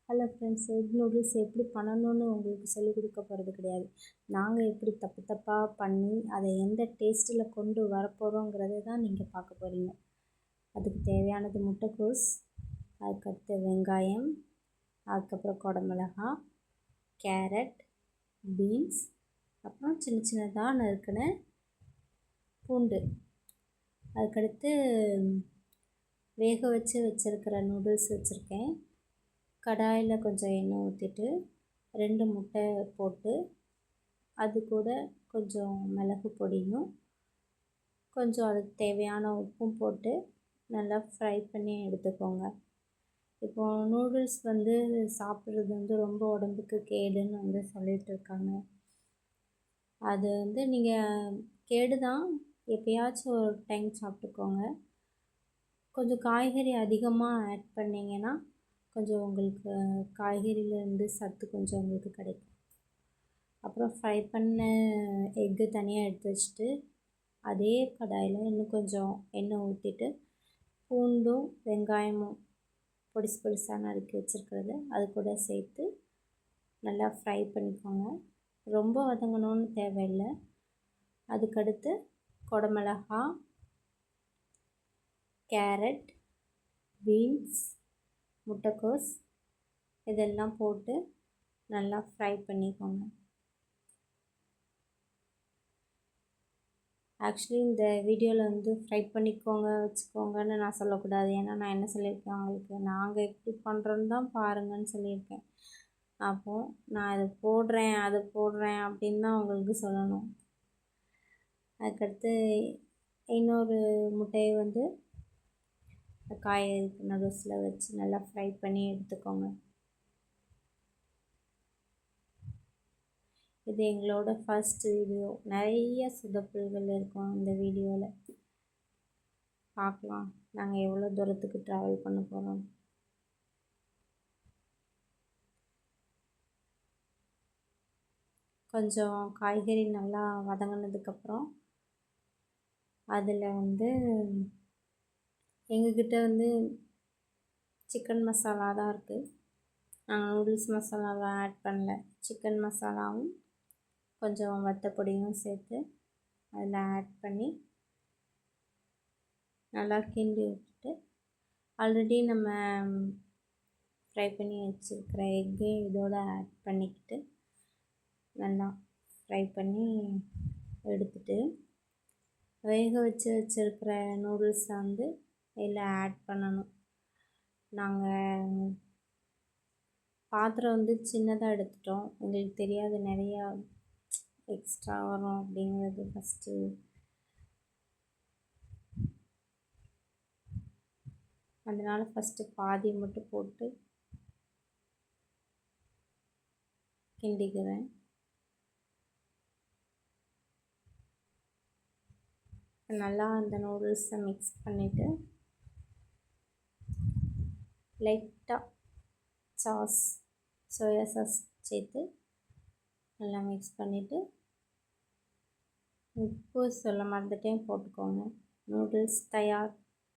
Hello friends, egg noodles எப்படி பண்ணணும்னு உங்களுக்கு சொல்லிக் கொடுக்க போகிறது கிடையாது. நாங்கள் எப்படி தப்பு தப்பாக பண்ணி அதை எந்த டேஸ்ட்டில் கொண்டு வரப்போகிறோங்கிறத தான் நீங்கள் பார்க்க போகிறீங்க. அதுக்கு தேவையானது முட்டைக்கோஸ், அதுக்கடுத்து வெங்காயம், அதுக்கப்புறம் குடமிளகா, கேரட், பீன்ஸ், அப்புறம் சின்ன சின்னதாக நறுக்கின பூண்டு. அதுக்கடுத்து வேக வச்சுருக்கிற நூடுல்ஸ் வச்சுருக்கேன். கடாயில் கொஞ்சம் எண்ணெய் ஊற்றிட்டு 2 முட்டை போட்டு அது கூட கொஞ்சம் மிளகு பொடியும் கொஞ்சம் அதுக்கு தேவையான உப்பும் போட்டு நல்லா ஃப்ரை பண்ணி எடுத்துக்கோங்க. இப்போது நூடுல்ஸ் சாப்பிட்றது ரொம்ப உடம்புக்கு கேடுன்னு சொல்லிகிட்டு இருக்காங்க. அது நீங்கள் கேடு தான், எப்போயாச்சும் ஒரு டைம் சாப்பிட்டுக்கோங்க. கொஞ்சம் காய்கறி அதிகமாக ஆட் பண்ணிங்கன்னா கொஞ்சம் உங்களுக்கு காய்கறியிலேருந்து சத்து கொஞ்சம் உங்களுக்கு கிடைக்கும். அப்புறம் ஃப்ரை பண்ண எக்கு தனியாக எடுத்து வச்சுட்டு அதே கடாயில் இன்னும் கொஞ்சம் எண்ணெய் ஊற்றிட்டு பூண்டும் வெங்காயமும் பொடிசாக நறுக்கி வச்சுருக்கிறது அது கூட சேர்த்து நல்லா ஃப்ரை பண்ணிக்கோங்க. ரொம்ப வதங்கணும்னு தேவையில்லை. அதுக்கடுத்து குடமிளகா, கேரட், பீன்ஸ், முட்டைக்கோஸ் இதெல்லாம் போட்டு நல்லா ஃப்ரை பண்ணிக்கோங்க. ஆக்சுவலி இந்த வீடியோவில் ஃப்ரை பண்ணிக்கோங்க வச்சுக்கோங்கன்னு நான் சொல்லக்கூடாது. ஏன்னா நான் என்ன சொல்லியிருக்கேன், உங்களுக்கு நாங்கள் எப்படி பண்ணுறோன்னு தான் பாருங்கன்னு சொல்லியிருக்கேன். அப்போது நான் அதை போடுறேன் அதை போடுறேன் அப்படின்னு தான் உங்களுக்கு சொல்லணும். அதுக்கடுத்து இன்னொரு முட்டையை காய்கறி நடுஸில் வச்சு நல்லா ஃப்ரை பண்ணி எடுத்துக்கோங்க. இது எங்களோட ஃபர்ஸ்ட் வீடியோ. நிறைய சொதப்பல்கள் இருக்கும் இந்த வீடியோவில். பார்க்கலாம் நாங்கள் எவ்வளோ தூரத்துக்கு ட்ராவல் பண்ண போகிறோம். கொஞ்சம் காய்கறி நல்லா வதங்கினதுக்கப்புறம் அதில் எங்ககிட்ட சிக்கன் மசாலா தான் இருக்குது. நாங்கள் நூடுல்ஸ் மசாலாவை ஆட் பண்ணல. சிக்கன் மசாலாவும் கொஞ்சம் வத்தப்பொடியும் சேர்த்து அதில் ஆட் பண்ணி நல்லா கிண்டி விட்டுட்டு ஆல்ரெடி நம்ம ஃப்ரை பண்ணி வச்சுருக்கிற எக்கையும் இதோடு ஆட் பண்ணிக்கிட்டு நல்லா ஃப்ரை பண்ணி எடுத்துட்டு வேக வச்சுருக்கிற நூடுல்ஸை இதில் ஆட் பண்ணணும். நாங்கள் பாத்திரம் சின்னதாக எடுத்துட்டோம். எங்களுக்கு தெரியாது நிறையா எக்ஸ்ட்ரா வரும் அப்படிங்கிறது. ஃபஸ்ட்டு பாதி மட்டும் போட்டு கிண்டிக்கிறேன். நல்லா அந்த நூடுல்ஸை மிக்ஸ் பண்ணிவிட்டு லைட்டாக சோயா சாஸ் சேர்த்து நல்லா மிக்ஸ் பண்ணிவிட்டு உப்பு சொல்ல மறந்துட்டேன், போட்டுக்கோங்க. நூடுல்ஸ் தயார்.